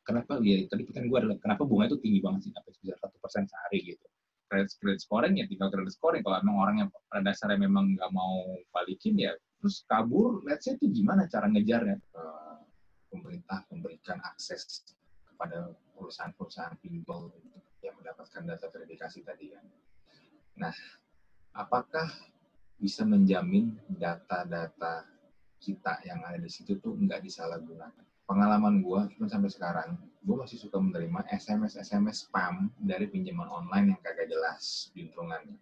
kenapa ya tadi pertanyaan gue adalah kenapa bunga itu tinggi banget sih sampai bisa 1% sehari gitu. Credit scoring ya tinggal credit scoring. Kalau emang orang yang pada dasarnya memang nggak mau balikin ya terus kabur, let's say itu gimana cara ngejarnya? Pemerintah memberikan akses kepada perusahaan-perusahaan pinjol yang mendapatkan data verifikasi tadi kan. Nah, apakah bisa menjamin data-data kita yang ada di situ tuh nggak disalahgunakan? Pengalaman gue, cuma sampai sekarang, gue masih suka menerima SMS spam dari pinjaman online yang kagak jelas juntrungannya.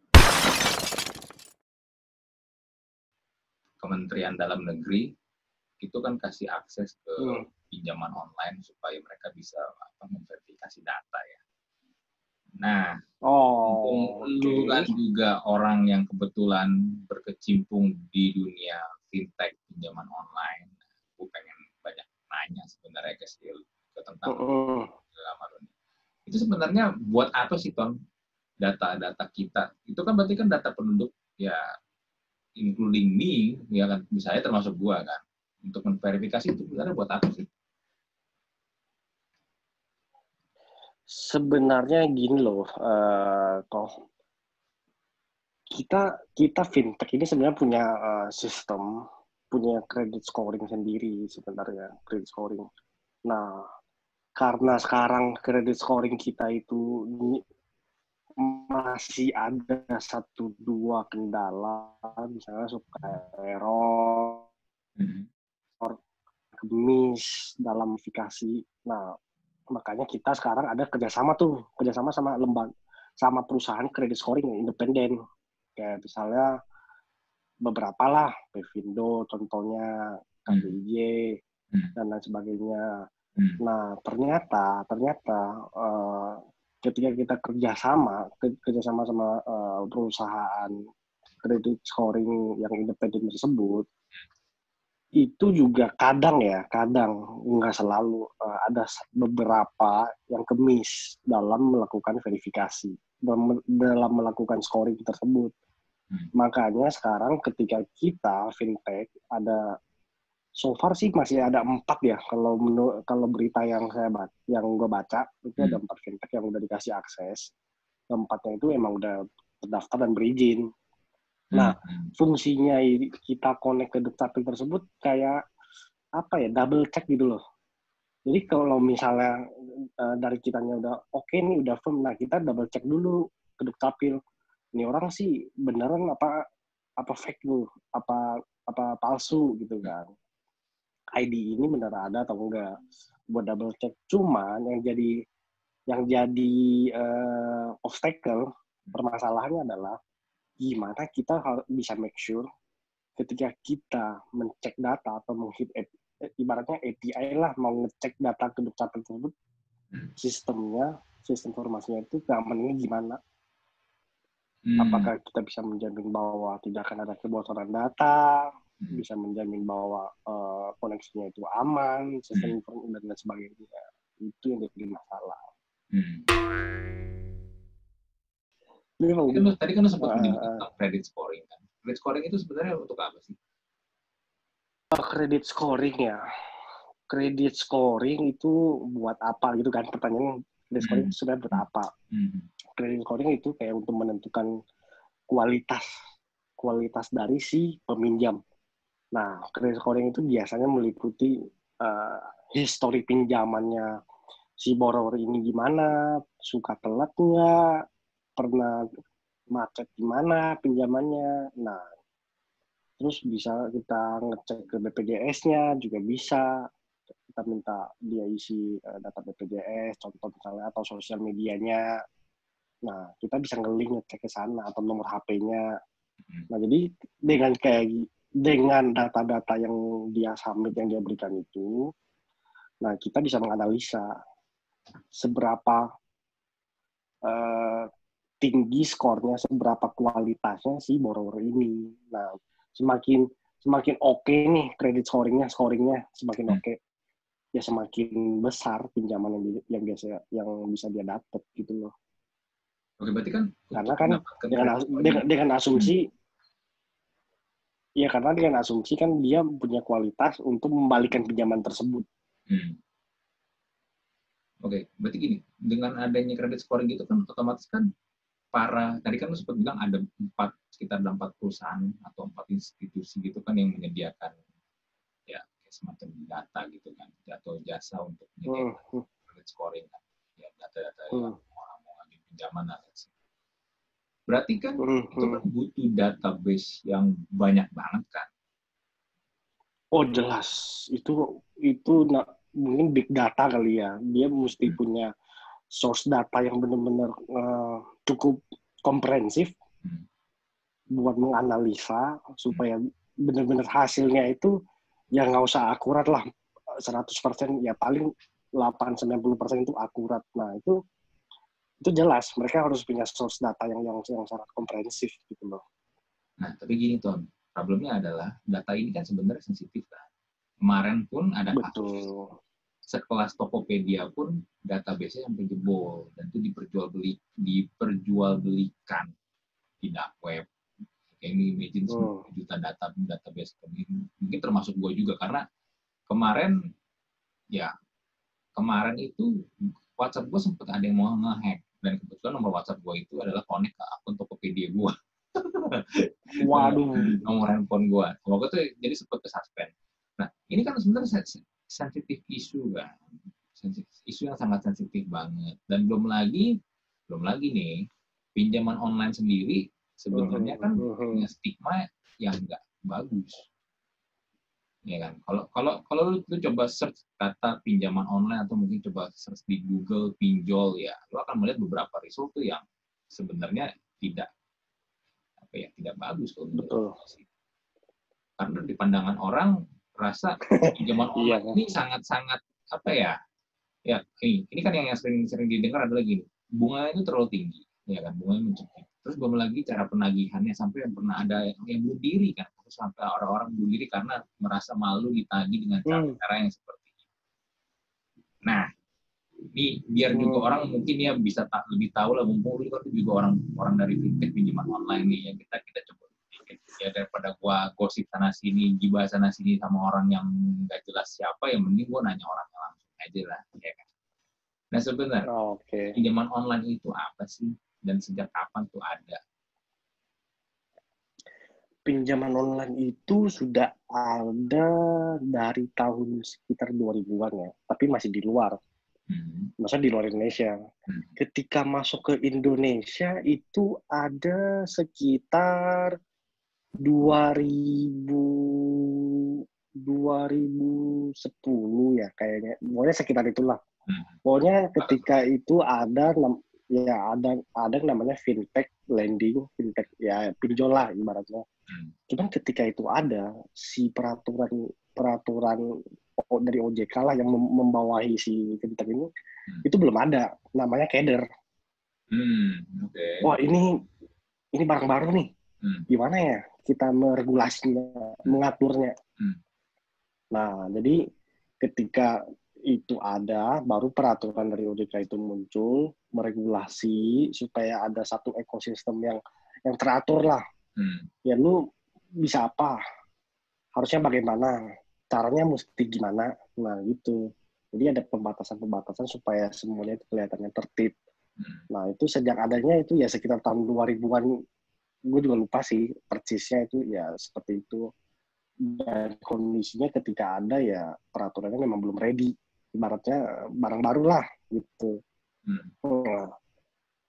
Kementerian Dalam Negeri itu kan kasih akses ke pinjaman online supaya mereka bisa memverifikasi data ya. Nah, lu kan juga orang yang kebetulan berkecimpung di dunia fintech pinjaman online. Gue pengen banyak nanya sebenarnya ke tentang ini. Itu sebenarnya buat apa sih, Ton? Data-data kita. Itu kan berarti kan data penduduk ya, including me, ya kan, misalnya termasuk gua kan. Untuk memverifikasi itu sebenarnya buat apa sih? Sebenarnya gini loh, toh kita fintech ini sebenarnya punya sistem, punya credit scoring sendiri sebenarnya, credit scoring. Nah, karena sekarang credit scoring kita itu masih ada 1-2 kendala, misalnya suka error, miss dalam verifikasi. Nah, makanya kita sekarang ada kerjasama sama perusahaan credit scoring yang independen. Kayak misalnya beberapa lah, Pevindo contohnya, KBJ, dan lain sebagainya. Nah, ternyata ketika kita kerjasama sama perusahaan credit scoring yang independen tersebut, itu juga kadang nggak selalu ada beberapa yang kemis dalam melakukan verifikasi, dalam melakukan scoring tersebut. Makanya sekarang ketika kita fintech ada, so far sih masih ada 4 ya, kalau berita yang gue baca itu ada 4 fintech yang udah dikasih akses. 4-nya itu emang udah terdaftar dan berizin. Nah, fungsinya kita connect ke dukcapil tersebut kayak apa ya, double check gitu loh. Jadi kalau misalnya dari kitanya udah oke nih, udah firm, nah kita double check dulu ke dukcapil. Ini orang sih beneran apa fake lu, apa palsu gitu kan. ID ini bener ada atau enggak, buat double check. Cuman yang jadi obstacle, permasalahannya adalah gimana kita harus bisa make sure ketika kita mencek data atau menghit ibaratnya API lah, mau ngecek data ke dukcapil tersebut, sistem informasinya itu keamanannya gimana. Apakah kita bisa menjamin bahwa tidak akan ada kebocoran data, bisa menjamin bahwa koneksinya itu aman, sistem informasi dan sebagainya. Itu yang jadi masalah. Tadi kan sempat menyebut credit scoring kan. Credit scoring itu sebenarnya untuk apa sih? Credit scoring ya. Credit scoring itu buat apa gitu kan, pertanyaan. Credit scoring itu sebenarnya buat apa? Credit scoring itu kayak untuk menentukan kualitas dari si peminjam. Nah, credit scoring itu biasanya meliputi histori pinjamannya si borrower ini gimana, suka telat nggak, pernah macet gimana pinjamannya. Nah, terus bisa kita ngecek ke BPJS-nya juga bisa. Kita minta dia isi data BPJS, contoh misalnya, atau sosial medianya. Nah, kita bisa nge-link ngecek ke sana, atau nomor HP-nya. Nah, jadi dengan data-data yang dia submit, yang dia berikan itu, nah kita bisa menganalisa seberapa tinggi skornya, seberapa kualitasnya si borrower ini. Nah, semakin oke nih kredit scoringnya semakin oke, ya semakin besar pinjaman yang bisa dia dapat gitu loh. Oke, berarti kan karena kan dengan asumsi ya, karena dengan asumsi kan dia punya kualitas untuk membalikan pinjaman tersebut. Oke, berarti gini, dengan adanya credit scoring gitu kan otomatis kan tadi kan lu sempat bilang ada sekitar 4 perusahaan atau 4 institusi gitu kan yang menyediakan ya kayak semacam data gitu kan, atau jasa untuk menyediakan credit scoring kan, ya data-data yang orang mau ngambil pinjaman lah. Berarti kan itu kan butuh database yang banyak banget kan. Oh jelas, itu mungkin big data kali ya. Dia mesti punya source data yang benar-benar cukup komprehensif buat menganalisa supaya benar-benar hasilnya itu ya nggak usah akurat lah 100%, ya paling 8-90% itu akurat. Nah itu jelas mereka harus punya source data yang sangat komprehensif gitu loh. Nah tapi gini Ton, problemnya adalah data ini kan sebenarnya sensitif kan. Kemarin pun ada kasus sekelas Tokopedia pun database-nya sampai jebol dan itu diperjualbelikan di dark web. Kayak ini imagine 10 juta database mungkin termasuk gue juga karena kemarin itu WhatsApp gue sempat ada yang mau nge-hack dan kebetulan nomor WhatsApp gue itu adalah connect ke akun Tokopedia gue. Waduh. Nomor handphone gue. Nomor gue tuh jadi sempat ke suspend. Nah, ini kan sebenarnya sensitif isu kan. Isu yang sangat sensitif banget. Dan belum lagi nih, pinjaman online sendiri sebenarnya kan punya stigma yang nggak bagus. Ya kan? Kalau lu coba search kata pinjaman online atau mungkin coba search di Google pinjol ya, lu akan melihat beberapa result tuh yang sebenarnya tidak bagus kalau menurut saya. Karena di pandangan orang rasa pinjaman online ini sangat-sangat ya ini kan yang sering didengar adalah gini, bunga itu terlalu tinggi, ya kan, bunganya mencekik. Terus belum lagi cara penagihannya sampai yang pernah ada yang bunuh diri kan, terus sampai orang-orang bunuh diri karena merasa malu ditagih dengan cara yang seperti ini. Nah, ini biar juga orang mungkin ya bisa lebih tahu lah, mumpung lu kan juga orang dari fintech pinjaman online nih yang kita coba ya, daripada gua gosip sana sini, gibah sana sini sama orang yang nggak jelas siapa, yang mending gua nanya orangnya langsung aja lah, ya kan. Nah sebenarnya pinjaman online itu apa sih dan sejak kapan tuh ada? Pinjaman online itu sudah ada dari tahun sekitar 2000-an ya, tapi masih di luar. Maksudnya di luar Indonesia. Ketika masuk ke Indonesia itu ada sekitar 2010 ya kayaknya. Pokoknya sekitar itulah. Pokoknya ketika itu ada namanya fintech lending, fintech ya pinjol lah ibaratnya. Cuman ketika itu ada si peraturan dari OJK lah yang membawahi si fintech ini, itu belum ada, namanya keder. Wah ini barang baru nih, gimana ya kita meregulasinya, mengaturnya. Nah jadi ketika itu ada, baru peraturan dari OJK itu muncul, meregulasi supaya ada satu ekosistem yang teratur lah. Ya lu bisa apa, harusnya bagaimana, caranya mesti gimana, nah gitu. Jadi ada pembatasan supaya semuanya itu kelihatannya tertib. Nah itu sejak adanya itu ya sekitar tahun 2000-an, gue juga lupa sih persisnya itu ya seperti itu. Dan kondisinya ketika ada ya peraturannya memang belum ready, ibaratnya barang baru lah gitu. Nah,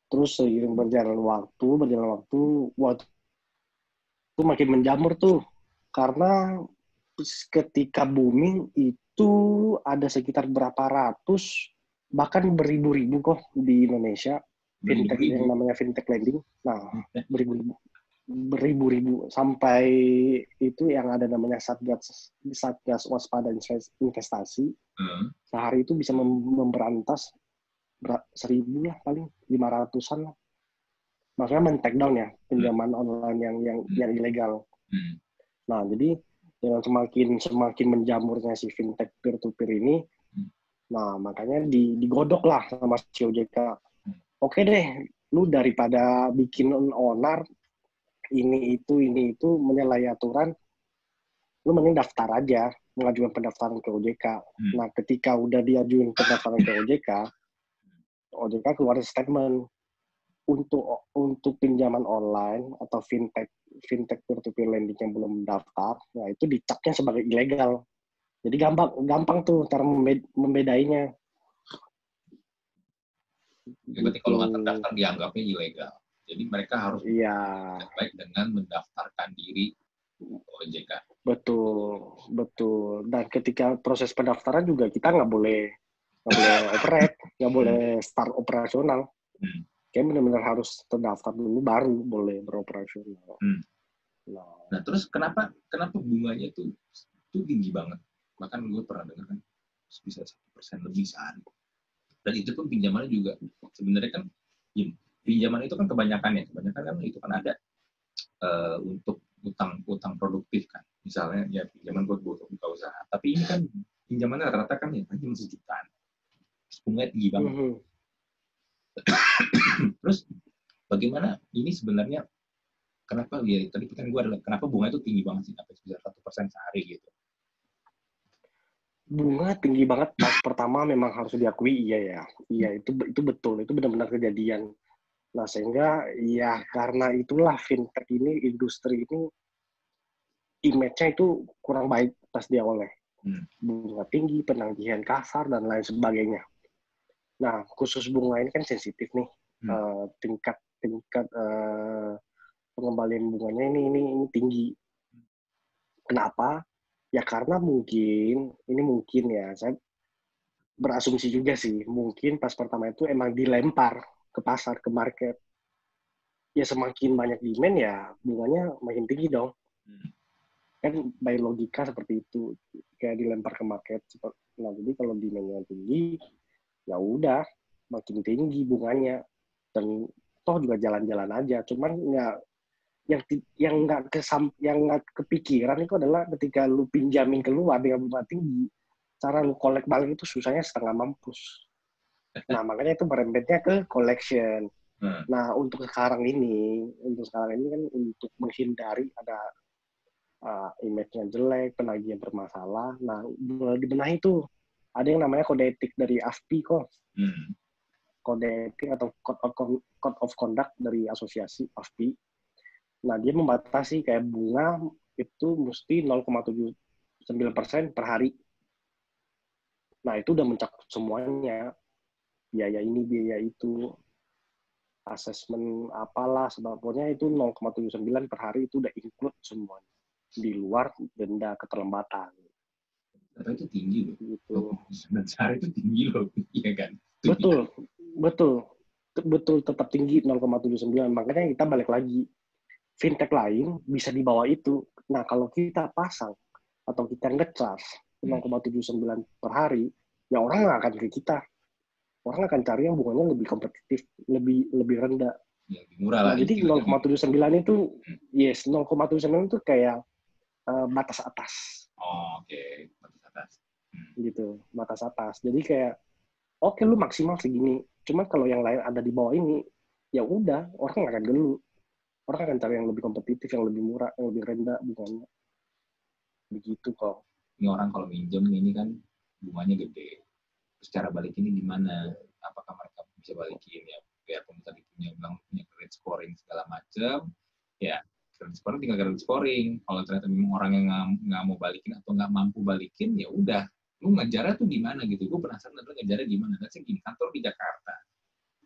terus seiring berjalan waktu itu makin menjamur tuh, karena ketika booming itu ada sekitar berapa ratus bahkan beribu-ribu kok di Indonesia fintech yang namanya fintech lending. Nah beribu-ribu sampai itu yang ada namanya Satgas Waspada Investasi. Sehari itu bisa memberantas 1.000 lah, paling 500-an lah. Makanya men-take down ya pinjaman online yang ilegal. Nah, jadi dengan semakin menjamurnya si fintech peer-to-peer ini, nah makanya digodok lah sama si OJK. Oke deh, lu daripada bikin onar ini itu menyalahi aturan, lu mending daftar aja, mengajukan pendaftaran ke OJK. Nah, ketika udah diajuin pendaftaran ke OJK, OJK keluarin statement untuk pinjaman online atau fintech peer-to-peer lending yang belum daftar, nah itu dicapnya sebagai ilegal. Jadi gampang tuh cara membedainya. Berarti kalau nggak terdaftar dianggapnya ilegal. Jadi mereka harus baik dengan mendaftarkan diri OJK. Betul. Dan ketika proses pendaftaran juga kita nggak boleh operate, nggak boleh start operasional. Kayak benar-benar harus terdaftar dulu baru boleh beroperasional. Nah terus kenapa bunganya itu tinggi banget? Bahkan gue pernah dengar kan bisa 1% lebih sehari. Dan itu pun pinjamannya juga sebenarnya kan pinjaman itu kan kebanyakan kan itu kan ada untuk utang produktif kan. Misalnya ya pinjaman buat buka usaha. Tapi ini kan pinjamannya rata-rata kan ya hanya sejutaan. Bunganya tinggi banget. Terus bagaimana ini sebenarnya kenapa ya tadi pertanyaan gue adalah kenapa bunga itu tinggi banget sih sampai sebesar 1% sehari gitu? Bunga tinggi banget pas pertama memang harus diakui iya itu betul, itu benar-benar kejadian. Nah sehingga ya karena itulah fintech ini, industri ini image-nya itu kurang baik pas di awalnya. Bunga tinggi, penagihan kasar dan lain sebagainya. Nah khusus bunga ini kan sensitif nih, tingkat pengembalian bunganya ini tinggi. Kenapa? Ya karena mungkin ya, saya berasumsi juga sih, mungkin pas pertama itu emang dilempar ke pasar, ke market. Ya semakin banyak demand ya bunganya makin tinggi dong. Kan by logika seperti itu, kayak dilempar ke market. Nah jadi kalau demandnya tinggi, ya udah makin tinggi bunganya. Dan toh juga jalan-jalan aja, cuman nggak yang nggak kepikiran itu adalah ketika lu pinjamin keluar dengan bunga tinggi, cara lu collect balik itu susahnya setengah mampus. Nah makanya itu merembetnya ke collection. Nah untuk sekarang ini kan untuk menghindari ada image-nya jelek, penagihnya bermasalah. Nah mulai dibenahi tuh ada yang namanya kode etik dari AFPI kok. Kode etik atau code of conduct dari asosiasi AFPI. Nah, dia membatasi kayak bunga itu mesti 0,79% per hari. Nah, itu udah mencakup semuanya. Biaya ini, biaya itu, asesmen apalah, sebabnya itu 0,79 per hari itu udah include semuanya. Di luar denda keterlambatan. Tapi itu tinggi loh. Gitu. 0,79 sehari itu tinggi loh, iya kan? Betul, tetap tinggi 0,79. Makanya kita balik lagi. Fintech lain bisa di bawah itu. Nah, kalau kita pasang atau kita ngecas 0,79 per hari, ya orang nggak akan ke kita. Orang akan cari yang bunganya lebih kompetitif, lebih rendah. Ya, lebih murah lah. Nah, jadi 0,79 itu, 0,79 itu kayak batas atas. Oh, oke. Batas atas. Gitu, batas atas. Jadi kayak, oke, lu maksimal segini. Cuma kalau yang lain ada di bawah ini, ya udah, orang nggak akan gelu. Orang akan cari yang lebih kompetitif, yang lebih murah, yang lebih rendah bunganya. Begitu kok. Ini orang kalau minjem ini kan bunganya gede. Secara balik ini gimana? Apakah mereka bisa balikin ya? Biarpun tadi punya credit scoring segala macam, ya credit scoring tinggal credit scoring. Kalau ternyata memang orang yang nggak mau balikin atau nggak mampu balikin, ya udah. Lu ngejarnya tuh gimana gitu? Gue penasaran lu ngejarnya gimana? Dan gini, kantor di Jakarta,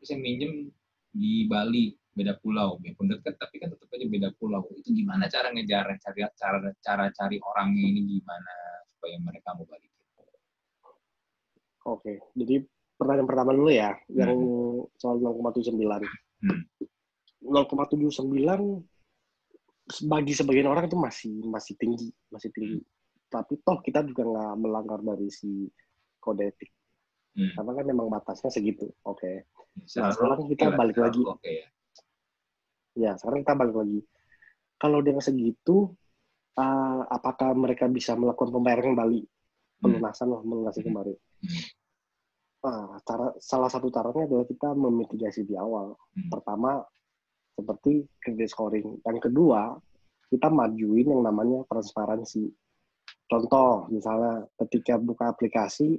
terus yang minjem di Bali, beda pulau, biarpun dekat tapi kan tetap aja beda pulau. Itu gimana cara ngejar, cara cari orangnya ini gimana supaya mereka mau balikin? Oke, jadi pertanyaan pertama dulu ya, yang soal 0,79. 0,79 bagi sebagian orang itu masih tinggi. Tapi toh kita juga nggak melanggar dari si kode etik. Karena kan memang batasnya segitu. Oke. Nah, sekarang kita balik lagi. Ya, sekarang kita balik lagi. Kalau dengan segitu, apakah mereka bisa melakukan pembayaran kembali? Pelunasan kembali. Salah satu caranya adalah kita memitigasi di awal. Pertama, seperti credit scoring. Yang kedua, kita majuin yang namanya transparansi. Contoh, misalnya ketika buka aplikasi,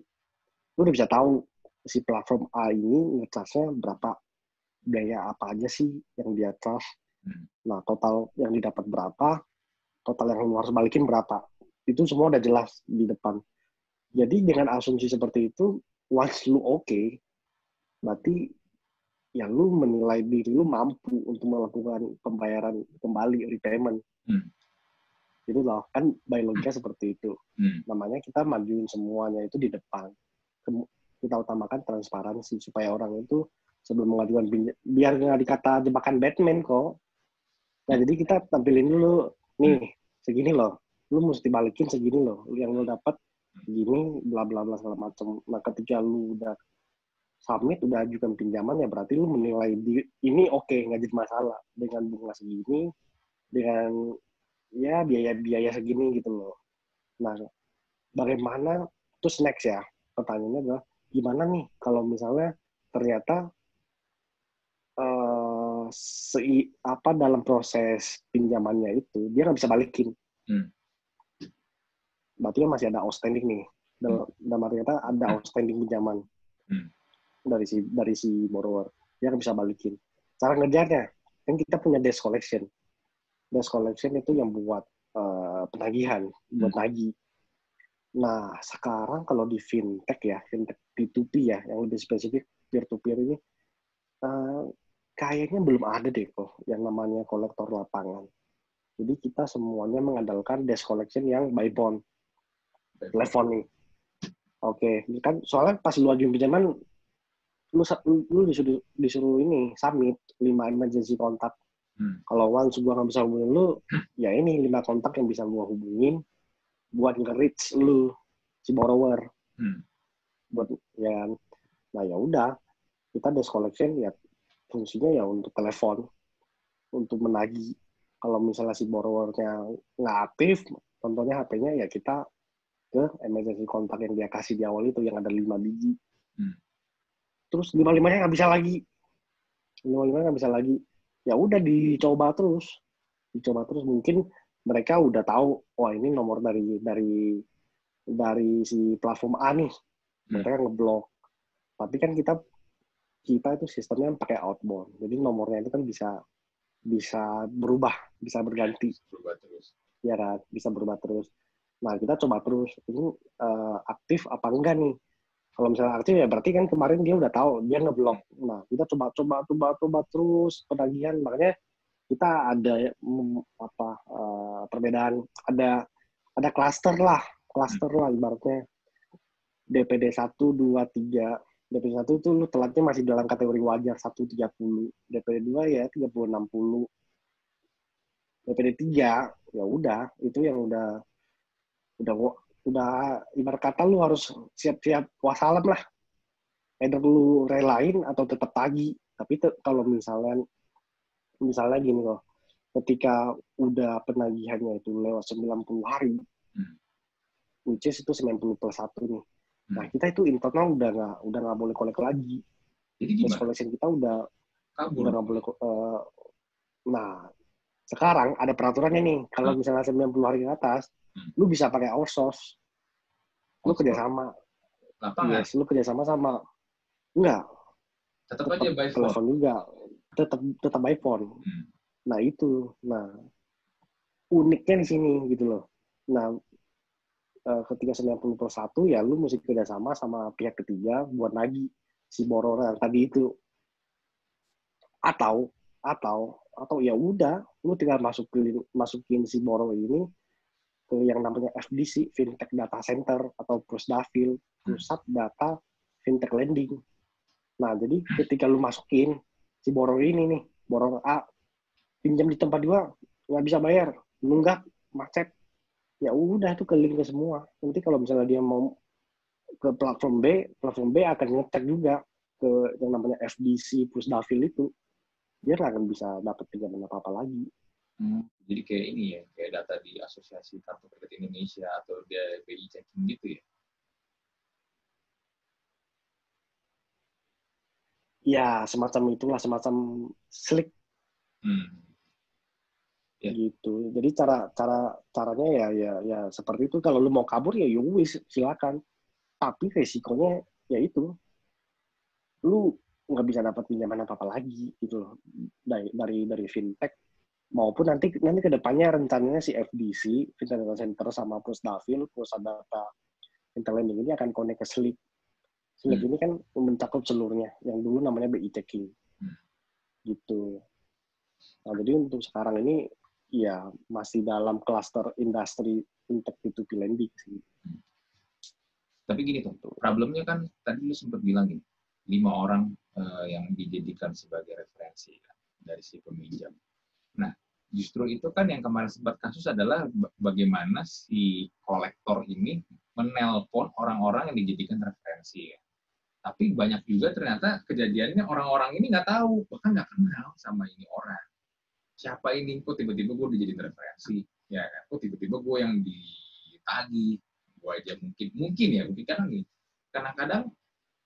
lu udah bisa tahu si platform A ini ngecasnya berapa, biaya apa aja sih yang dia charge. Nah, total yang didapat berapa, total yang lu harus balikin berapa. Itu semua udah jelas di depan. Jadi dengan asumsi seperti itu, once lu oke, berarti ya lu menilai diri lu mampu untuk melakukan pembayaran kembali, repayment. Gitu loh, kan by logika seperti itu. Namanya kita majuin semuanya itu di depan. Kita utamakan transparansi supaya orang itu sebelum mengajukan biar nggak dikata jebakan Batman kok. Nah, jadi kita tampilin dulu, nih, segini loh. Lu mesti balikin segini loh. Yang lu dapat segini, bla bla bla segala macam. Nah, ketika lu udah submit, udah ajukan pinjaman, ya berarti lu menilai ini oke, nggak jadi masalah. Dengan bunga segini, dengan ya biaya-biaya segini gitu loh. Nah, bagaimana, terus next ya, pertanyaannya adalah, gimana nih kalau misalnya ternyata dalam proses pinjamannya itu dia nggak bisa balikin, berarti kan masih ada outstanding nih, dalam arti kata ada outstanding pinjaman dari si borrower, dia nggak bisa balikin. Cara ngejarnya kan kita punya debt collection. Debt collection itu yang buat penagihan, buat nagih. Nah, sekarang kalau di fintech ya, fintech P2P ya, yang lebih spesifik peer-to-peer ini, kayaknya belum ada deh kok yang namanya kolektor lapangan. Jadi kita semuanya mengandalkan debt collection yang by bond, telepon nih. Oke, kan soalnya pas lu ajuin pinjaman, lu disuruh ini submit 5 emergency kontak. Kalau once gua nggak bisa hubungin lu, ya ini 5 kontak yang bisa gua hubungin buat nge-reach lu si borrower. Buat ya, nah ya udah, kita debt collection ya fungsinya ya untuk telepon, untuk menagih. Kalau misalnya si borrowernya nggak aktif, contohnya HP-nya, ya kita ke emergency kontak yang dia kasih di awal itu yang ada 5 biji. Terus 5-5-nya nggak bisa lagi. 5-5-nya nggak bisa lagi. Ya udah dicoba terus. Mungkin mereka udah tahu, wah ini nomor dari si platform A nih. Mereka ngeblok. Tapi kan kita itu sistemnya pakai outbound. Jadi nomornya itu kan bisa berubah, bisa berganti. Berubah terus. Ya kan, bisa berubah terus. Nah, kita coba terus, ini aktif apa enggak nih? Kalau misalnya aktif ya berarti kan kemarin dia udah tahu, dia ngeblok. Nah, kita coba terus penagihan. Makanya kita ada perbedaan, ada klaster lah ibaratnya. DPD 1, 2, 3. DPD 1 itu lu telatnya masih dalam kategori wajar 130. DPD 2 ya 30, 60. DPD 3 ya udah, itu yang udah ibarat kata lu harus siap-siap wassalam lah. Either lu relain atau tetap tagih. Tapi kalau misalnya gini loh, ketika udah penagihannya itu lewat 90 hari, which is itu 90 plus 1 nih. Nah, kita itu internal udah nggak boleh kolek lagi. Jadi gimana? Collection kita udah nggak boleh. Nah, sekarang ada peraturannya nih. Kalau misalnya 90 hari ke atas, lu bisa pakai outsource. Lu kerjasama. Lapangan? Yes, lu kerjasama sama. Enggak. Tetap aja by phone. Telepon juga. Tetap by phone. Nah, itu. Nah, uniknya di sini gitu loh. Nah, ketika 90 plus 1, ya lu mesti kerjasama sama pihak ketiga buat nagih si borrower yang tadi itu. Atau ya udah, lu tinggal masukin si borrower ini ke yang namanya FDC, Fintech Data Center, atau Pusdafil, Pusat Data Fintech Lending. Nah, jadi ketika lu masukin si borrower ini nih, borrower A, pinjam di tempat dia nggak bisa bayar, nunggak, macet, ya udah itu ke link ke semua. Nanti kalau misalnya dia mau ke platform B akan ngecek juga ke yang namanya FDC Pusdafil itu. Dia nggak akan bisa dapat pinjaman apa-apa lagi. Jadi kayak ini ya, kayak data di Asosiasi Kartu Kredit Indonesia atau di BI Checking gitu ya? Ya, semacam itulah, semacam slick. Gitu. Jadi caranya ya seperti itu. Kalau lu mau kabur ya wis silakan. Tapi resikonya ya itu. lu nggak bisa dapat pinjaman apa-apa lagi gitu loh dari fintech, maupun nanti ke depannya rencananya si FDC, Fintech Data Center, sama Pusdafin, Pusat Data Interlending ini akan connect ke Slick. Slick ini kan mencakup seluruhnya, yang dulu namanya BI Checking. Gitu. Nah, jadi untuk sekarang ini ya masih dalam klaster industri fintech P2P lending sih. Tapi gini tuh, problemnya kan tadi lu sempat bilang gini, 5 orang yang dijadikan sebagai referensi kan, dari si peminjam. Nah, justru itu kan yang kemarin sempat kasus adalah bagaimana si kolektor ini menelpon orang-orang yang dijadikan referensi. Ya. Tapi banyak juga ternyata kejadiannya orang-orang ini nggak tahu, bahkan nggak kenal sama ini orang. Siapa ini? Kok tiba-tiba gue dijadiin referensi? Ya kan? Kok tiba-tiba gue yang ditagih? Gue aja mungkin ya, mungkin kan nih. Kadang-kadang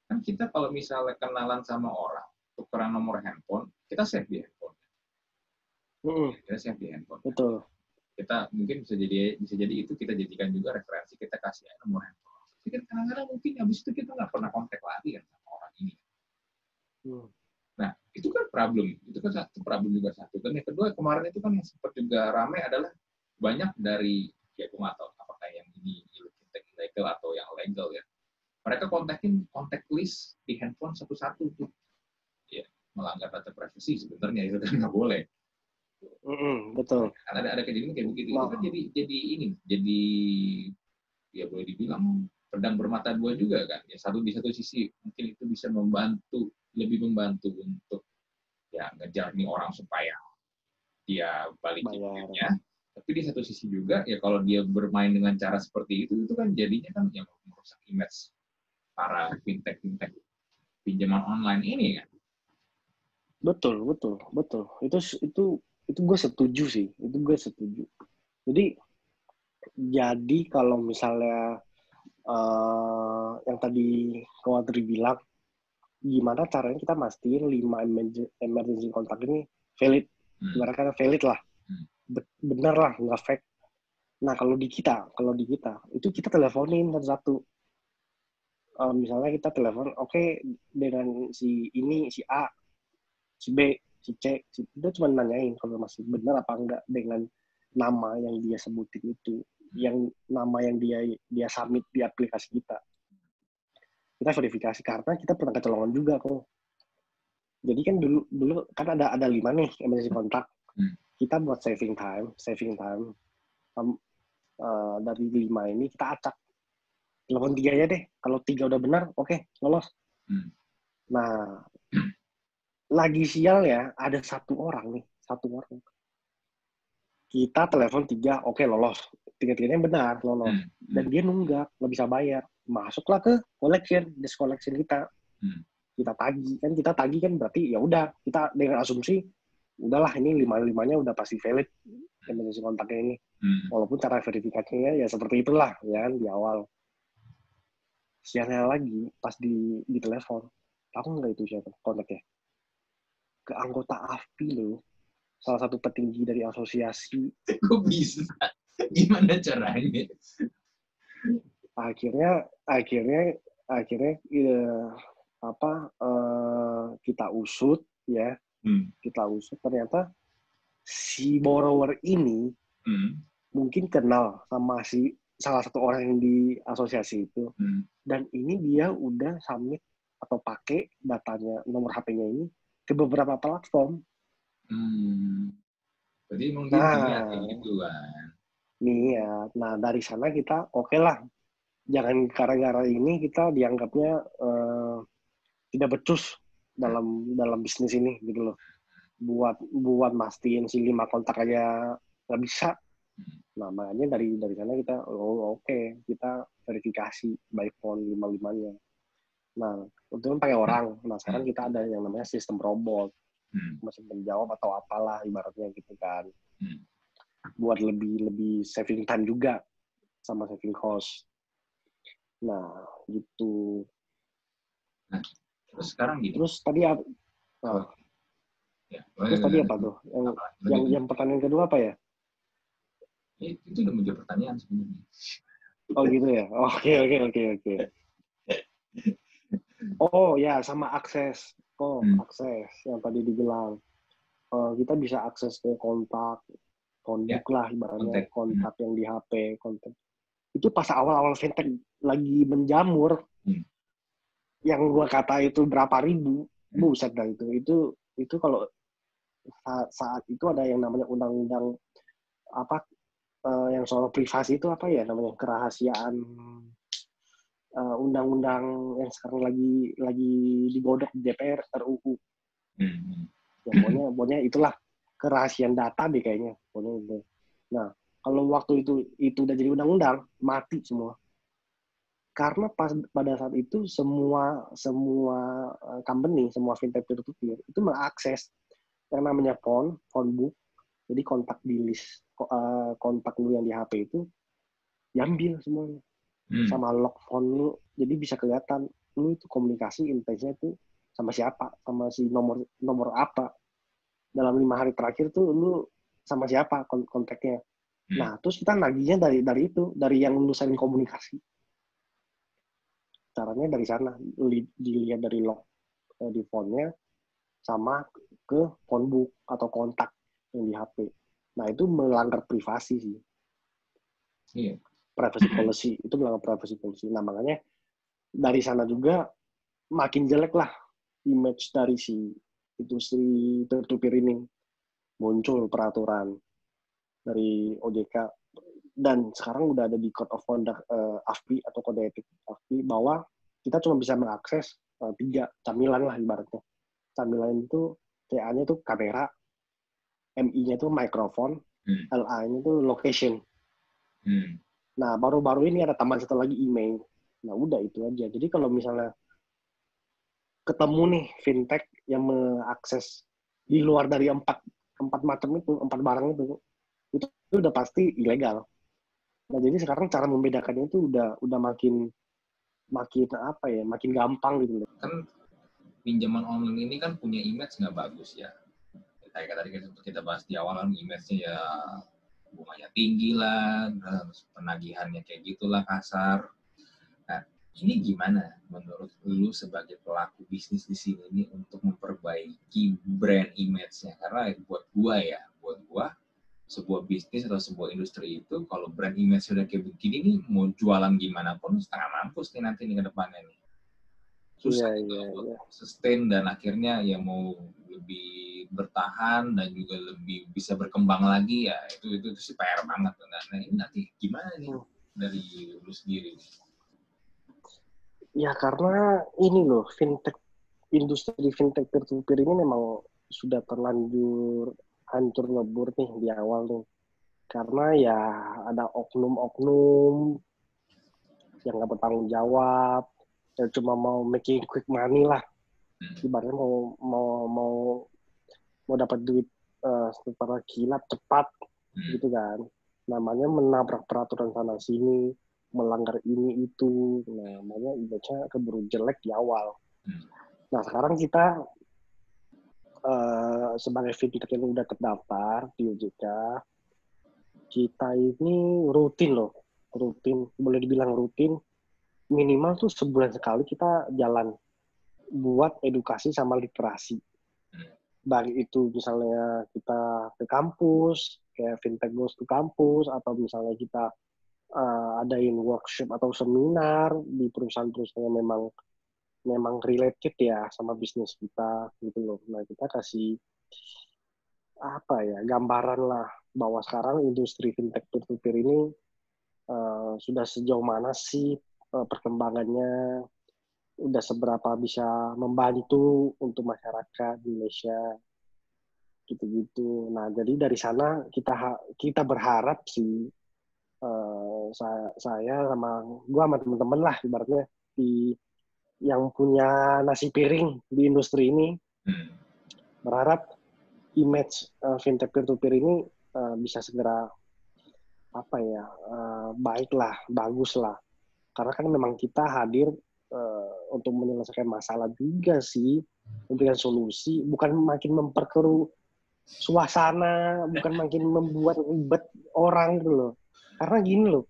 kan kita kalau misalnya kenalan sama orang, tukeran nomor handphone, kita save di handphone. Kita save di handphone. Betul. Kita mungkin bisa jadi itu kita jadikan juga referensi, kita kasih nomor handphone. Tapi kan kadang-kadang mungkin habis itu kita nggak pernah kontak lagi kan sama orang ini. Nah, itu kan problem. Itu kan satu problem juga satu. Dan yang kedua kemarin itu kan yang sempat juga ramai adalah banyak dari ya gue nggak tahu apakah yang ini ilegal atau yang legal ya. Mereka kontak list di handphone satu-satu tuh. Ya, melanggar data privacy sebenarnya itu kan nggak boleh. Betul. Kan ada kejadian kayak begitu. Itu kan jadi ya boleh dibilang pedang bermata dua juga kan. Ya di satu sisi mungkin itu bisa lebih membantu untuk ya ngejar nih orang supaya dia balikin duitnya. Tapi di satu sisi juga ya kalau dia bermain dengan cara seperti itu kan jadinya kan yang merusak image para fintech pinjaman online ini kan. Betul. Itu gue setuju sih. Itu gue setuju. Jadi kalau misalnya yang tadi Kawadri bilang, gimana caranya kita mastiin 5 emergency contact ini valid. Ibaratnya valid lah. Benar lah, nggak fake. Nah, kalau di kita, itu kita teleponin satu-satu. Misalnya kita telepon, oke, dengan si ini, si A, si B, si C, itu cuma nanyain kalau masih benar apa enggak dengan nama yang dia sebutin itu, yang nama yang dia submit di aplikasi kita. Kita verifikasi karena kita pernah kecolongan juga kok. Jadi kan dulu kan ada 5 nih emergency contact. Kita buat saving time. Dari 5 ini kita acak. Telepon 3 aja deh. Kalau 3 udah benar, oke, lolos. Nah, lagi sial ya, ada satu orang. Kita telepon 3, oke, lolos. 3-3-nya benar, lolos. Dan dia nunggak, nggak bisa bayar. Masuklah ke collection kita. Kita tagih kan berarti ya udah, kita dengan asumsi udahlah ini 5-5-nya udah pasti valid emergency kontaknya ini. Walaupun cara verifikasinya ya seperti itulah ya kan di awal. Siangnya lagi pas di telepon, tahu nggak itu siapa kontaknya? Ke anggota AFPI loh, salah satu petinggi dari asosiasi. Kok bisa? Gimana caranya? Akhirnya kita usut ya. Kita usut, ternyata si borrower ini mungkin kenal sama si salah satu orang yang di asosiasi itu. Dan ini dia udah submit atau pakai datanya, nomor HP-nya ini ke beberapa platform. Jadi mungkin niat gitu kan. Niat. Nah, dari sana kita oke lah. Jangan gara-gara ini kita dianggapnya tidak becus dalam bisnis ini gitu loh. Buat mastiin si 5 kontak aja nggak bisa. Nah, makanya dari sana kita oke, kita verifikasi by phone 5-5-nya. Nah, untuk pakai orang. Nah, sekarang kita ada yang namanya sistem robot. Masih menjawab atau apalah ibaratnya gitu kan. Buat lebih saving time juga sama saving cost. Nah, gitu. Nah, terus sekarang gini. Terus tadi apa? Terus tadi apa tuh? Yang pertanyaan kedua apa ya? Itu udah menjadi pertanyaan sebenarnya. Oh gitu ya. Oke. Oh ya, sama akses. Akses yang tadi dibilang. Kita bisa akses ke kontak, Ya, kontak lah ibaratnya, kontak. kontak yang di HP, kontak. Itu pas awal-awal fintech lagi menjamur, yang gua kata itu berapa ribu, buset dah itu kalau saat itu ada yang namanya undang-undang apa yang soal privasi itu apa ya namanya kerahasiaan undang-undang yang sekarang lagi digodok di DPR RUU. Ya, pokoknya itulah kerahasiaan data deh kayaknya. Pokoknya itu. Nah, kalau waktu itu udah jadi undang-undang, mati semua. Karena pada saat itu semua company, semua fintech peer-to-peer itu mengakses yang namanya phone book, jadi kontak di list kontak lu yang di HP itu diambil semuanya sama log phone lu, jadi bisa kelihatan lu itu komunikasi intensnya itu sama siapa, sama si nomor apa dalam 5 hari terakhir tuh lu sama siapa kontaknya. Nah terus kita nagihnya dari itu, dari yang lu saling komunikasi. Caranya dari sana dilihat dari log di phone-nya sama ke phone book atau kontak yang di HP. Nah itu melanggar privasi sih. Iya. Privacy policy itu melanggar privacy policy. Nah makanya dari sana juga makin jelek lah image dari si industri peer-to-peer ini. Muncul peraturan dari OJK dan sekarang udah ada di Code of Conduct AFPI atau kode etik AFPI bahwa kita cuma bisa mengakses 3 camilan lah ibaratnya. Camilan itu TA-nya itu kamera, MI-nya itu microphone, LA-nya itu location. Nah, baru-baru ini ada tambahan satu lagi email. Nah, udah itu aja. Jadi kalau misalnya ketemu nih fintech yang mengakses di luar dari empat macam itu, 4 barang itu udah pasti ilegal. Nah, jadi sekarang cara membedakannya itu udah makin apa ya, makin gampang gitu. Kan pinjaman online ini kan punya image nggak bagus ya. Kayak tadi kita bahas di awal kan image-nya ya bunganya tinggi lah, penagihannya kayak gitulah kasar. Nah, ini gimana menurut lu sebagai pelaku bisnis di sini nih untuk memperbaiki brand image-nya? Karena buat gua sebuah bisnis atau sebuah industri itu kalau brand image sudah kayak begini nih mau jualan gimana pun setengah mampus nih nanti nih ke depannya nih. Susah gitu buat sustain dan akhirnya ya mau lebih bertahan dan juga lebih bisa berkembang lagi ya itu sih PR banget. Nah ini nanti gimana nih dari lu sendiri? Ya karena ini loh industri fintech peer-to-peer ini memang sudah terlanjur hancur lebur nih di awal nih. Karena ya ada oknum-oknum yang nggak bertanggung jawab, yang cuma mau making quick money lah. Ibaratnya mau dapat duit secara kilat cepat gitu kan. Namanya menabrak peraturan sana sini, melanggar ini itu. Nah, namanya image-nya keburu jelek di awal. Nah, sekarang kita sebagai fintech yang udah terdaftar di OJK, kita ini rutin, boleh dibilang rutin, minimal tuh sebulan sekali kita jalan buat edukasi sama literasi. Baik itu misalnya kita ke kampus, kayak fintech goes to kampus, atau misalnya kita adain workshop atau seminar di perusahaan-perusahaan yang memang related ya sama bisnis kita gitu loh. Nah kita kasih apa ya gambaran lah bahwa sekarang industri fintech peer-to-peer ini sudah sejauh mana sih perkembangannya, udah seberapa bisa membantu untuk masyarakat Indonesia gitu-gitu. Nah jadi dari sana kita berharap sih saya sama gue sama teman-teman lah ibaratnya yang punya nasi piring di industri ini berharap image fintech peer-to-peer ini bisa segera baik lah, bagus lah. Karena kan memang kita hadir untuk menyelesaikan masalah juga sih, memberikan solusi, bukan makin memperkeruh suasana, bukan makin membuat ribet orang gitu loh. Karena gini loh,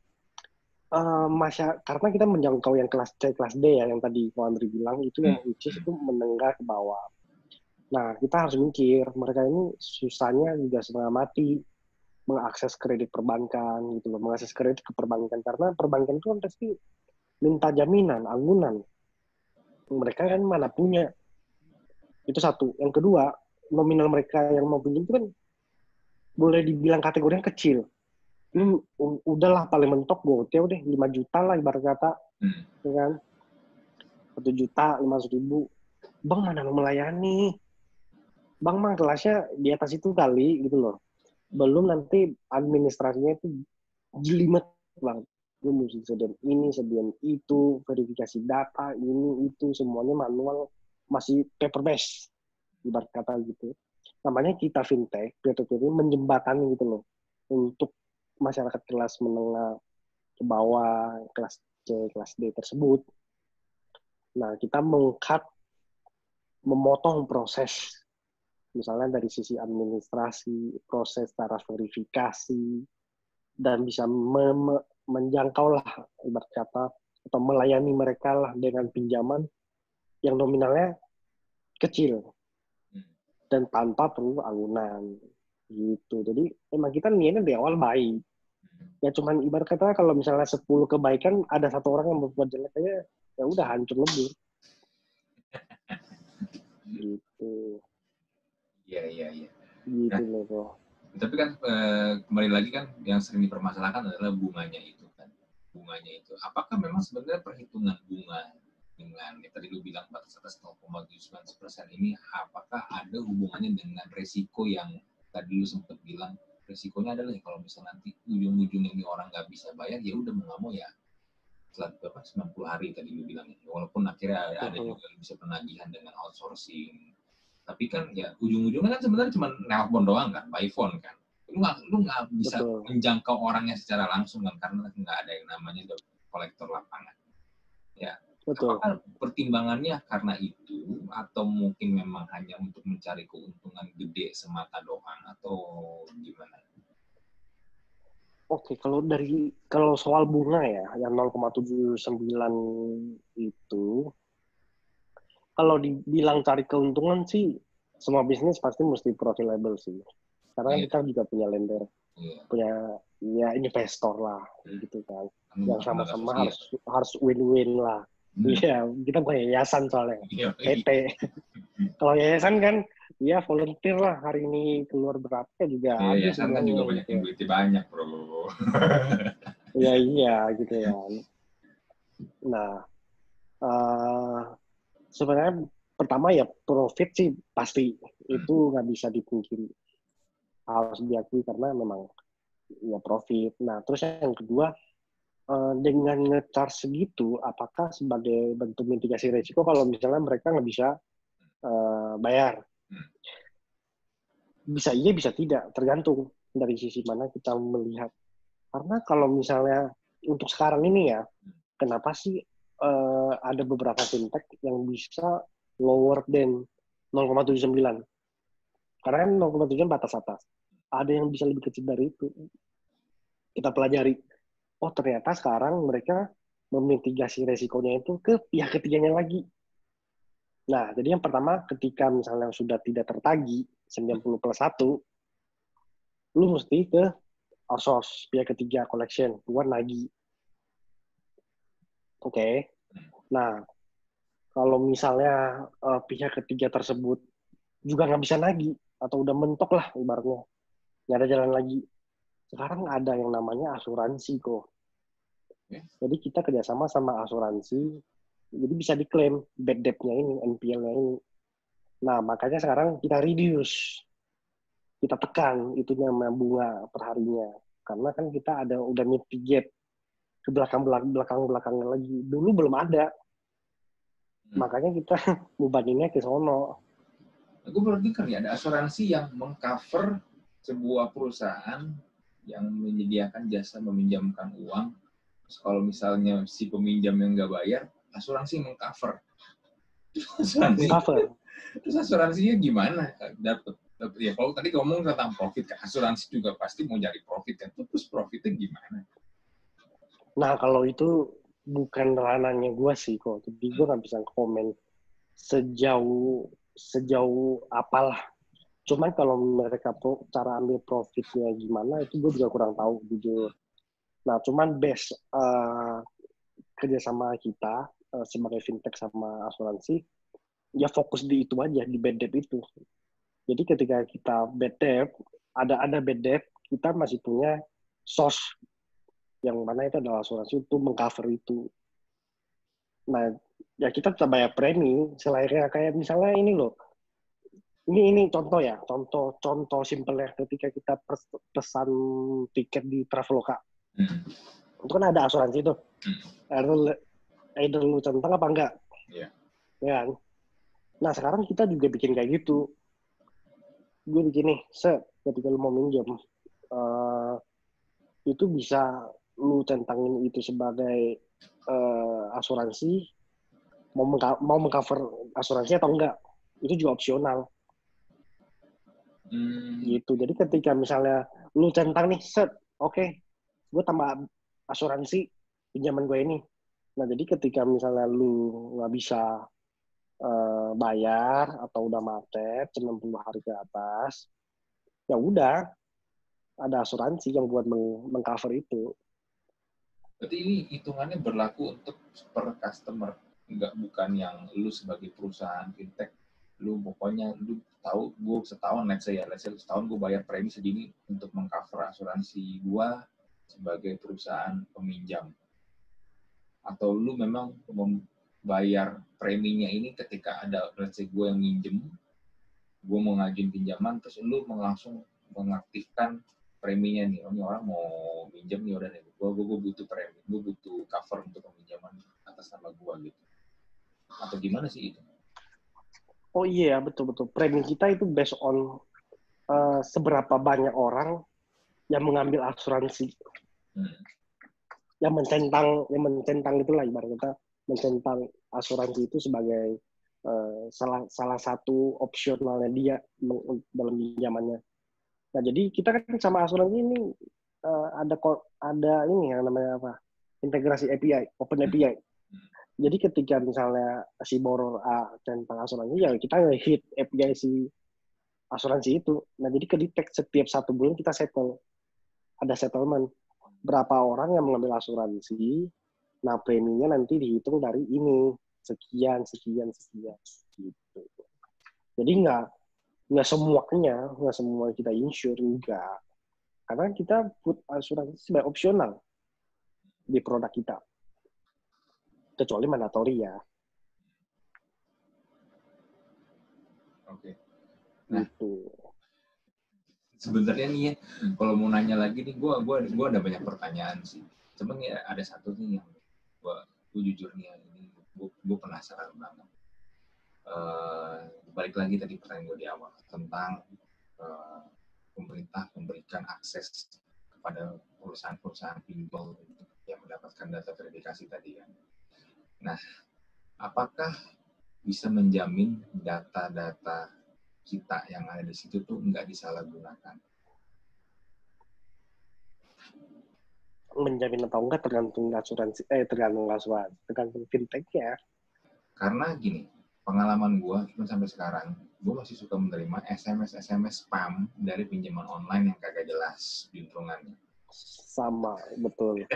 karena kita menjangkau yang kelas C, kelas D ya, yang tadi Ko Andri bilang, itu yang which is itu menengah ke bawah. Nah, kita harus mikir, mereka ini susahnya juga setengah mati mengakses kredit perbankan gitu loh, mengakses kredit ke perbankan, karena perbankan itu kan pasti minta jaminan, anggunan. Mereka kan mana punya. Itu satu. Yang kedua, nominal mereka yang mau pinjam itu kan boleh dibilang kategorinya kecil. Ini udahlah paling mentok gue deh 5 juta lah ibarat kata, ya kan? 1 juta 500.000. Bang mana mau melayani? Bang mah kelasnya di atas itu kali gitu loh. Belum nanti administrasinya itu jelimet bang. Lu mesti sediain ini, sediain itu, verifikasi data, ini, itu, semuanya manual, masih paper based, ibarat kata gitu. Namanya kita fintech, peer-to-peer ini menjembatani gitu loh, untuk masyarakat kelas menengah ke bawah, kelas C, kelas D tersebut. Nah, kita memotong proses, misalnya dari sisi administrasi, proses taraf verifikasi, dan bisa menjangkau lah ibarat kata, atau melayani mereka lah dengan pinjaman yang nominalnya kecil dan tanpa perlu anggunan gitu. Jadi emang kita niatnya di awal baik. Ya cuman ibarat kata kalau misalnya 10 kebaikan ada satu orang yang berbuat jelek aja, ya udah hancur lebur. Gitu. Iya, iya, iya. Gitu loh kok. Tapi kan kembali lagi kan yang sering dipermasalahkan adalah bunganya itu kan. Bunganya itu. Apakah memang sebenarnya perhitungan bunga dengan yang tadi lu bilang batas atas 0,79% ini apakah ada hubungannya dengan resiko yang tadi lu sempat bilang resikonya adalah kalau misalnya nanti ujung-ujungnya ini orang nggak bisa bayar ya udah mau nggak mau ya setelah berapa 90 hari tadi lu bilang ya. Walaupun akhirnya ada juga yang bisa penagihan dengan outsourcing. Tapi kan ya ujung-ujungnya kan sebenarnya cuma nelpon doang kan, by phone kan. Lu nggak bisa menjangkau orangnya secara langsung kan karena nggak ada yang namanya kolektor lapangan. Ya, betul. Apakah pertimbangannya karena itu atau mungkin memang hanya untuk mencari keuntungan gede semata doang atau gimana? Oke, kalau soal bunga ya, yang 0,79 itu, kalau dibilang cari keuntungan sih, semua bisnis pasti mesti profitable sih. Karena kita juga punya lender, punya ya investor lah, gitu kan. Yang sama-sama harus win-win lah. Iya, kita bukan yayasan soalnya, PT. Kalau yayasan kan, ya volunteer lah, hari ini keluar berapa juga habis. Yayasan kan juga banyak yang duitnya banyak, bro. Iya, gitu ya. Nah, sebenarnya pertama ya profit sih pasti itu nggak bisa dipungkiri, harus diakui karena memang ya profit. Nah terus yang kedua, dengan nge-charge segitu apakah sebagai bentuk mitigasi risiko kalau misalnya mereka nggak bisa bayar? Bisa iya bisa tidak, tergantung dari sisi mana kita melihat. Karena kalau misalnya untuk sekarang ini ya, kenapa sih ada beberapa fintech yang bisa lower than 0,79? Karena kan 0,79 batas atas. Ada yang bisa lebih kecil dari itu. Kita pelajari. Oh ternyata sekarang mereka memitigasi resikonya itu ke pihak ketiganya lagi. Nah, jadi yang pertama ketika misalnya sudah tidak tertagi 90 plus 1, lu mesti ke outsource pihak ketiga collection, buat nagih. Oke. Nah, kalau misalnya pihak ketiga tersebut juga nggak bisa nagih atau udah mentok lah ibaratnya, nggak ada jalan lagi. Sekarang ada yang namanya asuransi kok. Jadi kita kerjasama sama asuransi, jadi bisa diklaim bad debt-nya ini, NPL-nya ini. Nah, makanya sekarang kita reduce, kita tekan itunya bunga perharinya. Karena kan kita udah mitigate ke belakang-belakangnya lagi. Dulu belum ada. Makanya kita mubaninnya ke sono. Gue baru dengar ya, ada asuransi yang mengcover sebuah perusahaan yang menyediakan jasa meminjamkan uang. Terus kalau misalnya si peminjam yang nggak bayar, asuransi mengcover. Terus asuransinya gimana? Dapat ya kalau tadi ngomong tentang profit, kan asuransi juga pasti mau cari profit kan. Terus profitnya gimana? Nah, kalau itu bukan ranahnya gue sih kok. Jadi gue nggak bisa komen sejauh apalah. Cuman kalau mereka cara ambil profitnya gimana, itu gue juga kurang tahu jujur. Nah, cuman base kerjasama kita sebagai fintech sama asuransi, ya fokus di itu aja, di bad debt itu. Jadi ketika kita bad debt, ada bad debt, kita masih punya source yang mana itu adalah asuransi untuk mengcover itu. Nah, ya kita tetap bayar premi selainnya kayak misalnya ini loh. Ini contoh ya, contoh simple ya ketika kita pesan tiket di Traveloka. Itu kan ada asuransi tuh. Either lu centang apa enggak. Iya. Ya kan? Nah, sekarang kita juga bikin kayak gitu. Gue bikin nih, ketika lu mau minjem, itu bisa lu centangin itu sebagai asuransi, mau mengcover asuransi atau enggak. Itu juga opsional. Gitu. Jadi ketika misalnya lu centang nih, oke, gue tambah asuransi pinjaman gue ini. Nah, jadi ketika misalnya lu nggak bisa bayar atau udah macet 90 hari ke atas, ya udah ada asuransi yang buat mengcover itu. Berarti ini hitungannya berlaku untuk per customer, bukan yang lu sebagai perusahaan fintech, lu pokoknya lu tahu gue setahun, let's say setahun gue bayar premi segini untuk mengcover asuransi gue sebagai perusahaan peminjam. Atau lu memang membayar preminya ini ketika ada, let's say gue yang minjem, gue mau ngajuin pinjaman, terus lu langsung mengaktifkan preminya nih, ini orang mau minjem nih, udah nih, gue butuh premi, gue butuh cover untuk peminjaman atas nama gue gitu. Atau gimana sih itu? Oh iya, betul-betul. Premi kita itu based on seberapa banyak orang yang mengambil asuransi. Yang mencentang itulah ibarat kita mencentang asuransi itu sebagai salah satu opsionalnya dia dalam pinjamannya. Nah, jadi kita kan sama asuransi ini ada ini yang namanya apa? Integrasi API, Open API. Jadi ketika misalnya si borrower A tentang asuransi, ya kita nge-hit API si asuransi itu. Nah, jadi kedetek setiap 1 bulan kita settle. Ada settlement. Berapa orang yang mengambil asuransi, nah preminya nanti dihitung dari ini. Sekian. Gitu. Jadi nggak semua kita insure, enggak. Karena kita put asuransi sebagai opsional di produk kita. Kecuali mandatori ya. Oke. Nah, gitu. Sebenarnya nih ya, kalau mau nanya lagi nih, gue ada banyak pertanyaan sih. Cuman ya ada satu nih yang gue jujur nih, ini gue penasaran banget. Balik lagi tadi pertanyaan gue di awal tentang pemerintah memberikan akses kepada perusahaan-perusahaan pinjol yang mendapatkan data verifikasi tadi kan. Nah, apakah bisa menjamin data-data kita yang ada di situ tuh nggak disalahgunakan? Menjamin atau enggak tergantung fintech-nya. Karena gini, pengalaman gue sampai sekarang, gue masih suka menerima SMS spam dari pinjaman online yang kagak jelas juntrungannya. Sama, betul.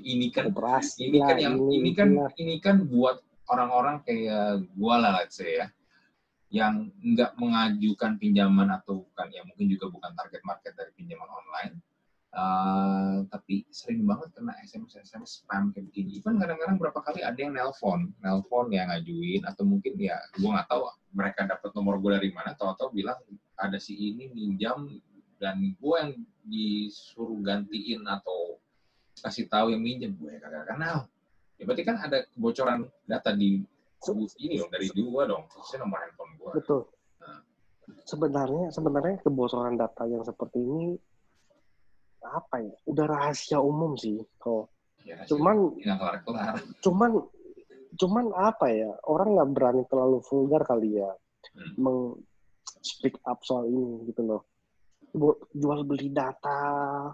Ini kan Operasi ini kan buat orang-orang kayak gue lah, let's say ya, yang nggak mengajukan pinjaman atau bukan, ya mungkin juga bukan target market dari pinjaman online, tapi sering banget kena SMS spam kayak begini. Even kadang-kadang berapa kali ada yang nelpon yang ngajuin, atau mungkin ya gue nggak tahu mereka dapat nomor gue dari mana, atau bilang ada si ini minjam dan gue yang disuruh gantiin atau kasih tahu yang minjem, gue kagak kenal. Ya berarti kan ada kebocoran data di ini dong, dari gue dong, khususnya nomor handphone gue. Betul. Nah. Sebenarnya kebocoran data yang seperti ini apa ya? Udah rahasia umum sih kok. Ya, cuman apa ya? Orang nggak berani terlalu vulgar kali ya, speak up soal ini gitu loh. Jual beli data,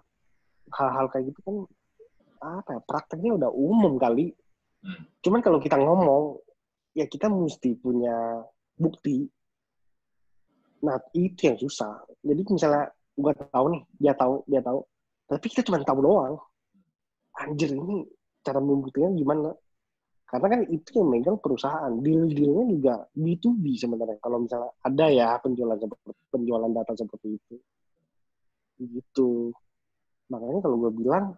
hal-hal kayak gitu kan apa ya, prakteknya udah umum kali. Cuman kalau kita ngomong, ya kita mesti punya bukti. Nah, itu yang susah. Jadi misalnya gue tahu nih, dia tahu. Tapi kita cuma tahu doang. Anjir, ini cara membuktikan gimana? Karena kan itu yang megang perusahaan. Deal-dealnya juga B2B sebenarnya. Kalau misalnya ada ya penjualan data seperti itu. Gitu. Makanya kalau gue bilang,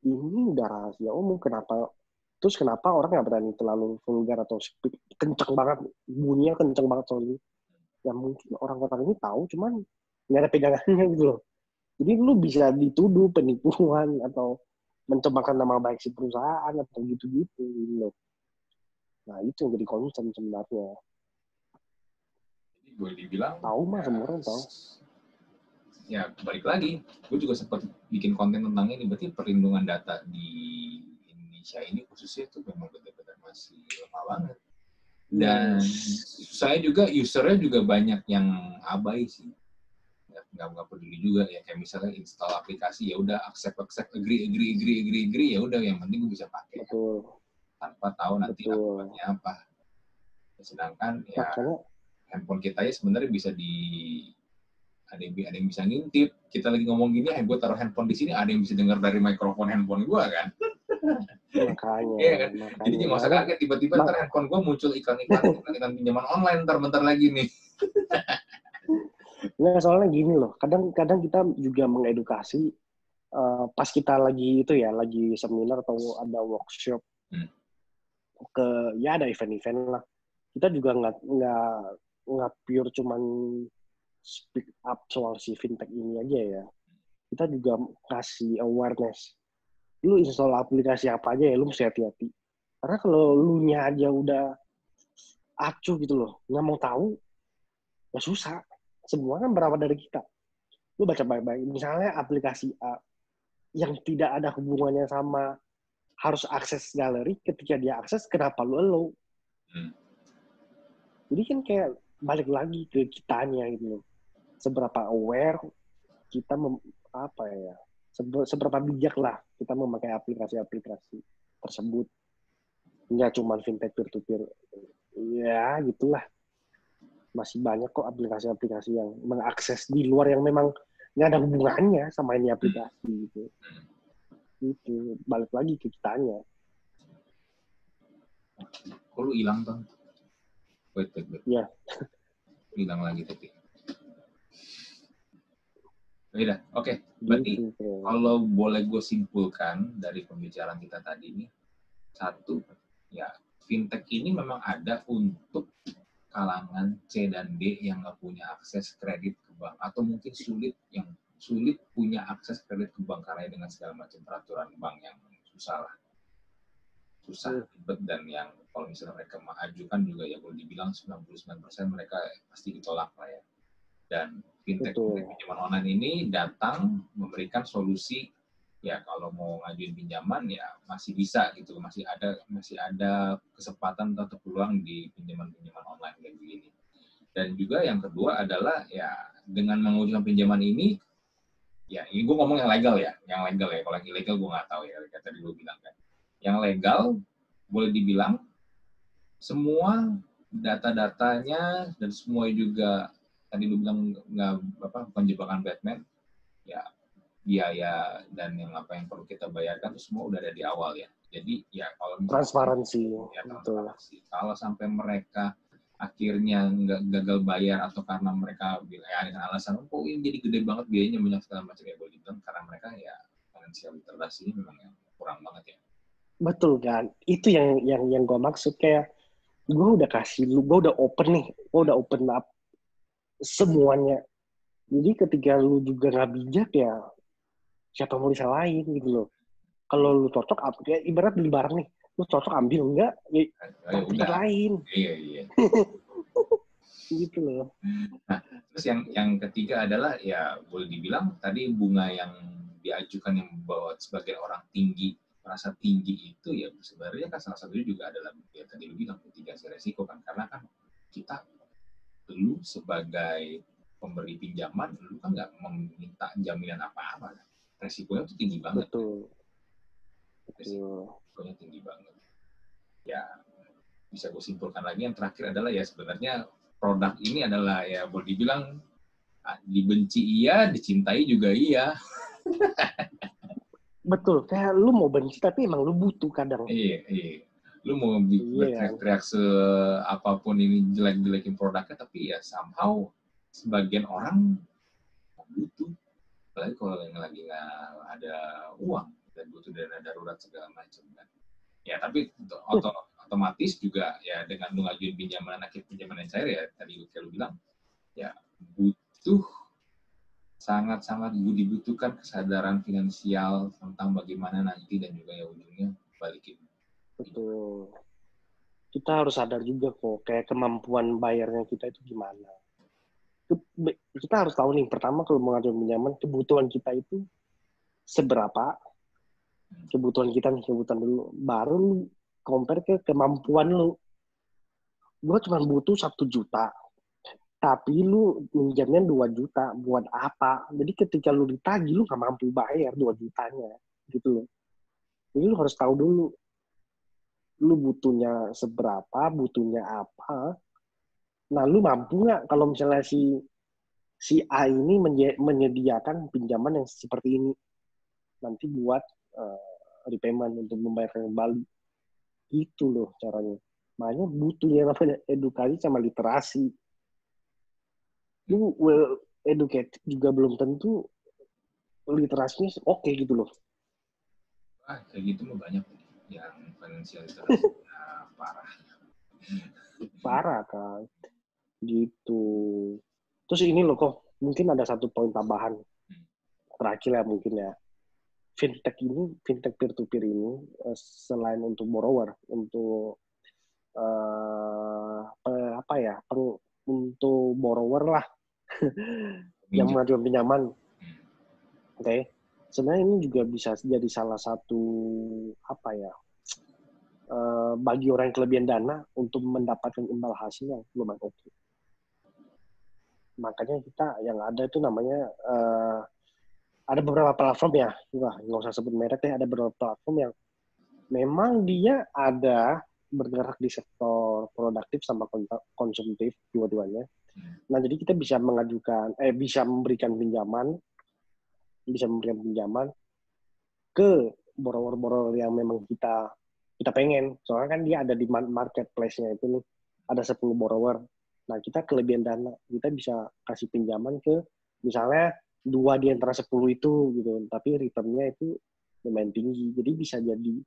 ini udah rahasia umum. Kenapa orang nggak berani terlalu vulgar atau kenceng banget, bunyinya kenceng banget soalnya. Ya mungkin orang-orang ini tahu, cuman nggak ada pegangannya gitu loh. Jadi lu bisa dituduh penipuan atau mencemarkan nama baik si perusahaan atau gitu-gitu gitu loh. Nah itu yang jadi concern sebenarnya. Jadi boleh dibilang Tahu mah semua orang tahu. Ya balik lagi, gue juga sempat bikin konten tentang ini. Berarti perlindungan data di Indonesia ini khususnya itu memang benar-benar masih lemah banget. Dan saya juga usernya juga banyak yang abai sih, nggak peduli juga ya, kayak misalnya install aplikasi ya udah accept agree ya udah, yang penting gue bisa pakai. Betul. Tanpa tahu nanti akibatnya apa. Sedangkan ya handphone kita ya sebenarnya bisa ada yang bisa ngintip. Kita lagi ngomong gini, gue taruh handphone di sini, ada yang bisa dengar dari mikrofon handphone gue kan. Makanya. Iya kan. Jadi nggak usah kaget tiba-tiba ntar handphone gue muncul iklan pinjaman online bentar lagi nih. Nggak, soalnya gini loh. Kadang kita juga mengedukasi pas kita lagi seminar atau ada workshop ada event-event lah. Kita juga nggak pure cuman speak up soal si fintech ini aja ya. Kita juga kasih awareness. Lu install aplikasi apa aja ya, lu mesti hati-hati. Karena kalau lu nya aja udah acuh gitu loh, nggak mau tahu, ya susah. Semua kan berawal dari kita. Lu baca baik-baik. Misalnya aplikasi A yang tidak ada hubungannya sama harus akses galeri, ketika dia akses, kenapa lu allow? Jadi kan kayak balik lagi ke kitanya gitu loh. Seberapa aware kita seberapa bijak lah kita memakai aplikasi-aplikasi tersebut. Nggak cuma fintech peer-to-peer. Ya, gitulah. Masih banyak kok aplikasi-aplikasi yang mengakses di luar yang memang nggak ada hubungannya sama ini aplikasi gitu. Itu balik lagi ke kitanya. Kok lu hilang Bang? Wait. Ya. Hilang lagi tapi. Beda. Oke. Berarti kalau boleh gue simpulkan dari pembicaraan kita tadi ini, satu, ya fintech ini memang ada untuk kalangan C dan D yang nggak punya akses kredit ke bank, atau mungkin sulit punya akses kredit ke bank karena dengan segala macam peraturan bank yang susah ribet, dan yang kalau misalnya mereka mengajukan juga ya boleh dibilang 99% mereka pasti ditolak lah ya. Dan fintech pinjaman online ini datang memberikan solusi, ya kalau mau ngajuin pinjaman ya masih bisa gitu, masih ada kesempatan atau peluang di pinjaman online kayak begini. Dan juga yang kedua adalah ya dengan mengajukan pinjaman ini, ya ini gue ngomong yang legal ya, kalau yang ilegal gue nggak tahu ya, kayak tadi gue bilang kan. Yang legal boleh dibilang semua data-datanya dan semua juga tadi lu bilang bukan jebakan Batman, ya biaya dan yang perlu kita bayarkan itu semua udah ada di awal ya. Jadi ya kalau transparansi. Kalau sampai mereka akhirnya gagal bayar atau karena mereka dengan alasan kok ini jadi gede banget biayanya banyak segala macam, ya boleh dibilang karena mereka ya financial literasi memang yang kurang banget ya. Betul kan, itu yang gue maksud, kayak gue udah kasih lu, gue udah open up semuanya. Jadi ketika lu juga nggak bijak ya siapa mau disalahin gitu loh. Kalau lu cocok, kayak ibarat beli barang nih, lu cocok ambil, enggak ya tempat lain. Iya. Gitu loh. Nah, terus yang ketiga adalah ya boleh dibilang tadi bunga yang diajukan yang membawa sebagai orang tinggi, merasa tinggi itu ya sebenarnya kan salah satunya juga adalah ya tadi lu bilang mitigasi resiko kan, karena kan kita lu sebagai pemberi pinjaman lu kan nggak meminta jaminan apa-apa, resikonya itu tinggi banget. Betul. Risikonya tinggi banget. Ya, bisa gue simpulkan lagi yang terakhir adalah ya sebenarnya produk ini adalah ya boleh dibilang dibenci iya, dicintai juga iya. Betul, kayak lu mau benci tapi emang lu butuh kadang. Iya. Lu mau berteriak-teriak apapun ini jelek-jelekin produknya, tapi ya somehow sebagian orang butuh. Apalagi kalau yang lagi nggak ada uang dan butuh dana darurat segala macam kan. Ya tapi otomatis juga ya dengan lu ngajuin pinjaman yang cair ya tadi kayak lu bilang ya butuh sangat-sangat dibutuhkan kesadaran finansial tentang bagaimana nanti dan juga ya ujungnya balikin. Betul. Kita harus sadar juga kok, kayak kemampuan bayarnya kita itu gimana. Kita harus tahu nih, pertama kalau mengajukan pinjaman, kebutuhan kita itu seberapa, kebutuhan dulu, baru lu compare ke kemampuan lu. Gue cuma butuh 1 juta, tapi lu minjamnya 2 juta, buat apa? Jadi ketika lu ditagih, lu gak mampu bayar 2 jutanya, gitu loh. Jadi lu harus tahu dulu, lu butuhnya seberapa, butuhnya apa. Nah, lu mampu nggak kalau misalnya si A ini menyediakan pinjaman yang seperti ini nanti buat repayment untuk membayar kembali. Itu loh caranya. Makanya butuhnya namanya edukasi sama literasi. Lu well educated juga belum tentu literasinya oke gitu loh. Kayak gitu mah banyak yang financial literasi parah. Parah kan. Gitu. Terus ini loh kok, mungkin ada satu poin tambahan. Terakhir ya mungkin ya. Fintech peer-to-peer ini, selain untuk borrower, untuk untuk borrower lah, yang mengajukan pinjaman. Oke. Sebenarnya ini juga bisa jadi salah satu bagi orang yang kelebihan dana untuk mendapatkan imbal hasil yang lumayan oke. Makanya kita yang ada itu namanya ada beberapa platform ya, nggak usah sebut merek deh, ada beberapa platform yang memang dia ada bergerak di sektor produktif sama konsumtif dua-duanya. Nah jadi kita bisa bisa memberikan pinjaman ke borrower-borrower yang memang kita pengen. Soalnya kan dia ada di marketplace-nya itu nih, ada 10 borrower. Nah, kita kelebihan dana, kita bisa kasih pinjaman ke misalnya 2 di antara 10 itu gitu, tapi return-nya itu lumayan tinggi. Jadi bisa jadi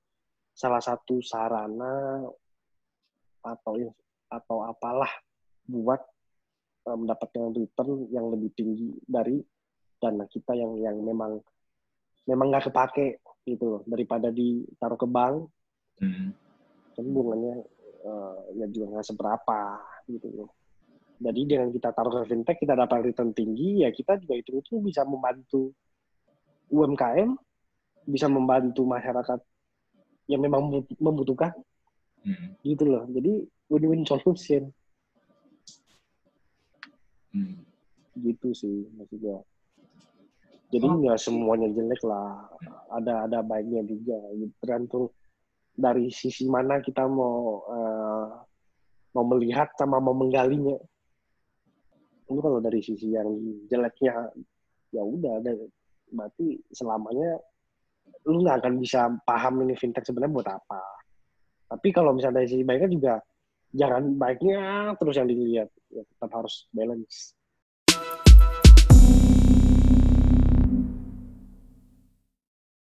salah satu sarana atau apalah buat mendapatkan return yang lebih tinggi dari dana kita yang memang nggak kepake gitu, daripada ditaruh ke bank. Kan bunganya ya juga nggak seberapa gitu. Jadi dengan kita taruh ke fintech, kita dapat return tinggi, ya kita juga itu bisa membantu UMKM, bisa membantu masyarakat yang memang membutuhkan, gitu loh. Jadi win-win solution. Gitu sih maksudnya. Jadi nggak semuanya jelek lah, ada baiknya juga. Tergantung dari sisi mana kita mau melihat sama mau menggalinya. Ini kalau dari sisi yang jeleknya, ya udah, berarti selamanya lu nggak akan bisa paham ini fintech sebenarnya buat apa. Tapi kalau misalnya dari sisi baiknya juga, jangan baiknya terus yang dilihat, ya tetap harus balance.